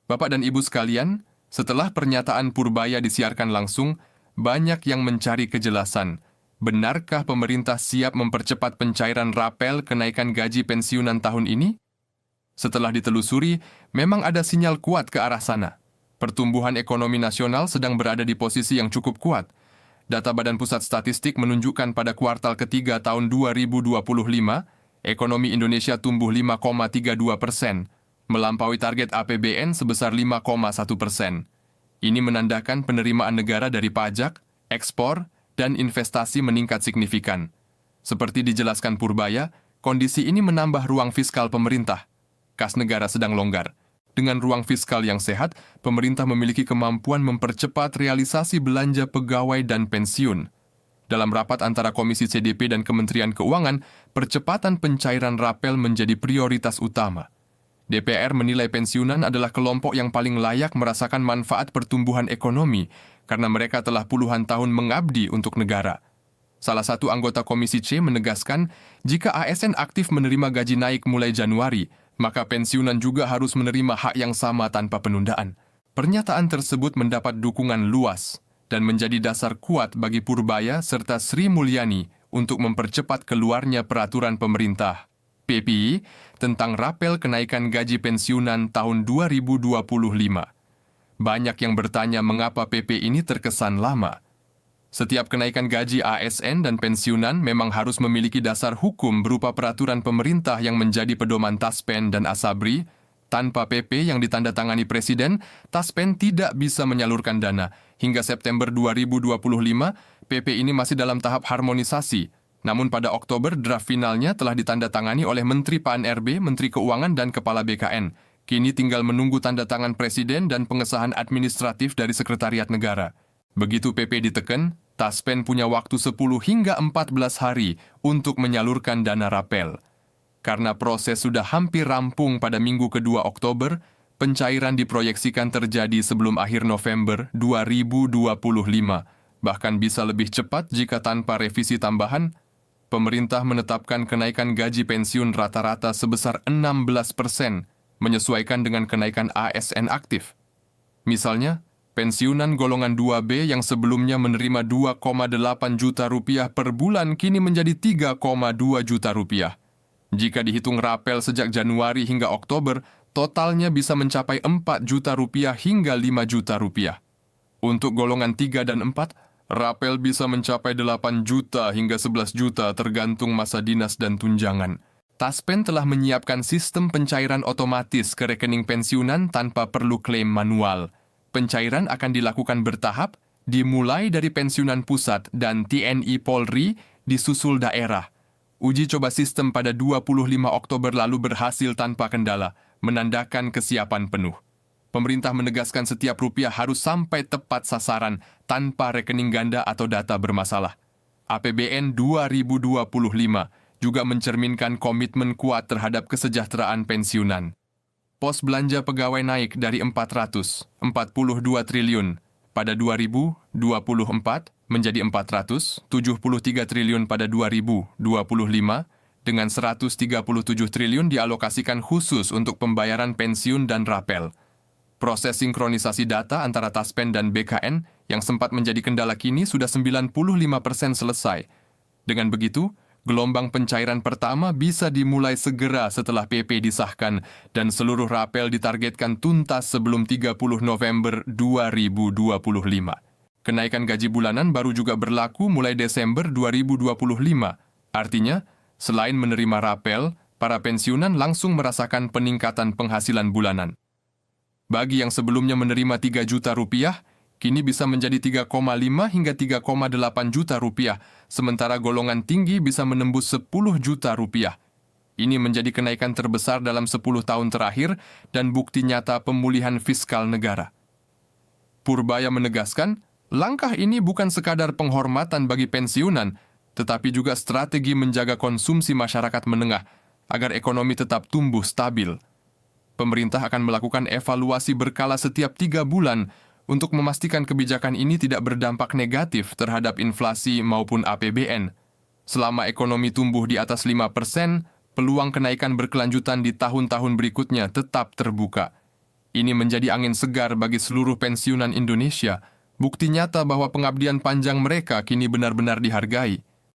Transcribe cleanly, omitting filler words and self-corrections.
Bapak dan Ibu sekalian, setelah pernyataan Purbaya disiarkan langsung, banyak yang mencari kejelasan. Benarkah pemerintah siap mempercepat pencairan rapel kenaikan gaji pensiunan tahun ini? Setelah ditelusuri, memang ada sinyal kuat ke arah sana. Pertumbuhan ekonomi nasional sedang berada di posisi yang cukup kuat. Data Badan Pusat Statistik menunjukkan pada kuartal ketiga tahun 2025, ekonomi Indonesia tumbuh 5,32%, melampaui target APBN sebesar 5,1%. Ini menandakan penerimaan negara dari pajak, ekspor, dan investasi meningkat signifikan. Seperti dijelaskan Purbaya, kondisi ini menambah ruang fiskal pemerintah. Kas negara sedang longgar. Dengan ruang fiskal yang sehat, pemerintah memiliki kemampuan mempercepat realisasi belanja pegawai dan pensiun. Dalam rapat antara Komisi CDP dan Kementerian Keuangan, percepatan pencairan rapel menjadi prioritas utama. DPR menilai pensiunan adalah kelompok yang paling layak merasakan manfaat pertumbuhan ekonomi karena mereka telah puluhan tahun mengabdi untuk negara. Salah satu anggota Komisi C menegaskan, jika ASN aktif menerima gaji naik mulai Januari, maka pensiunan juga harus menerima hak yang sama tanpa penundaan. Pernyataan tersebut mendapat dukungan luas dan menjadi dasar kuat bagi Purbaya serta Sri Mulyani untuk mempercepat keluarnya peraturan pemerintah PPI tentang rapel kenaikan gaji pensiunan tahun 2025. Banyak yang bertanya mengapa PP ini terkesan lama. Setiap kenaikan gaji ASN dan pensiunan memang harus memiliki dasar hukum berupa peraturan pemerintah yang menjadi pedoman Taspen dan Asabri. Tanpa PP yang ditandatangani Presiden, Taspen tidak bisa menyalurkan dana. Hingga September 2025, PP ini masih dalam tahap harmonisasi. Namun pada Oktober, draft finalnya telah ditandatangani oleh Menteri PAN-RB, Menteri Keuangan, dan Kepala BKN. Kini tinggal menunggu tanda tangan Presiden dan pengesahan administratif dari Sekretariat Negara. Begitu PP diteken, Taspen punya waktu 10 hingga 14 hari untuk menyalurkan dana rapel. Karena proses sudah hampir rampung pada minggu kedua Oktober, pencairan diproyeksikan terjadi sebelum akhir November 2025. Bahkan bisa lebih cepat jika tanpa revisi tambahan. Pemerintah menetapkan kenaikan gaji pensiun rata-rata sebesar 16%, menyesuaikan dengan kenaikan ASN aktif. Misalnya, pensiunan golongan 2B yang sebelumnya menerima 2,8 juta rupiah per bulan kini menjadi 3,2 juta rupiah. Jika dihitung rapel sejak Januari hingga Oktober, totalnya bisa mencapai 4 juta rupiah hingga 5 juta rupiah. Untuk golongan 3 dan 4, rapel bisa mencapai 8 juta hingga 11 juta tergantung masa dinas dan tunjangan. Taspen telah menyiapkan sistem pencairan otomatis ke rekening pensiunan tanpa perlu klaim manual. Pencairan akan dilakukan bertahap, dimulai dari pensiunan pusat dan TNI Polri disusul daerah. Uji coba sistem pada 25 Oktober lalu berhasil tanpa kendala, menandakan kesiapan penuh. Pemerintah menegaskan setiap rupiah harus sampai tepat sasaran tanpa rekening ganda atau data bermasalah. APBN 2025 juga mencerminkan komitmen kuat terhadap kesejahteraan pensiunan. Pos belanja pegawai naik dari 442 triliun pada 2024 menjadi 473 triliun pada 2025, dengan 137 triliun dialokasikan khusus untuk pembayaran pensiun dan rapel. Proses sinkronisasi data antara Taspen dan BKN yang sempat menjadi kendala kini sudah 95% selesai. Dengan begitu, gelombang pencairan pertama bisa dimulai segera setelah PP disahkan dan seluruh rapel ditargetkan tuntas sebelum 30 November 2025. Kenaikan gaji bulanan baru juga berlaku mulai Desember 2025. Artinya, selain menerima rapel, para pensiunan langsung merasakan peningkatan penghasilan bulanan. Bagi yang sebelumnya menerima 3 juta rupiah, kini bisa menjadi 3,5 hingga 3,8 juta rupiah, sementara golongan tinggi bisa menembus 10 juta rupiah. Ini menjadi kenaikan terbesar dalam 10 tahun terakhir dan bukti nyata pemulihan fiskal negara. Purbaya menegaskan, langkah ini bukan sekadar penghormatan bagi pensiunan, tetapi juga strategi menjaga konsumsi masyarakat menengah agar ekonomi tetap tumbuh stabil. Pemerintah akan melakukan evaluasi berkala setiap 3 bulan untuk memastikan kebijakan ini tidak berdampak negatif terhadap inflasi maupun APBN. Selama ekonomi tumbuh di atas 5%, peluang kenaikan berkelanjutan di tahun-tahun berikutnya tetap terbuka. Ini menjadi angin segar bagi seluruh pensiunan Indonesia, bukti nyata bahwa pengabdian panjang mereka kini benar-benar dihargai.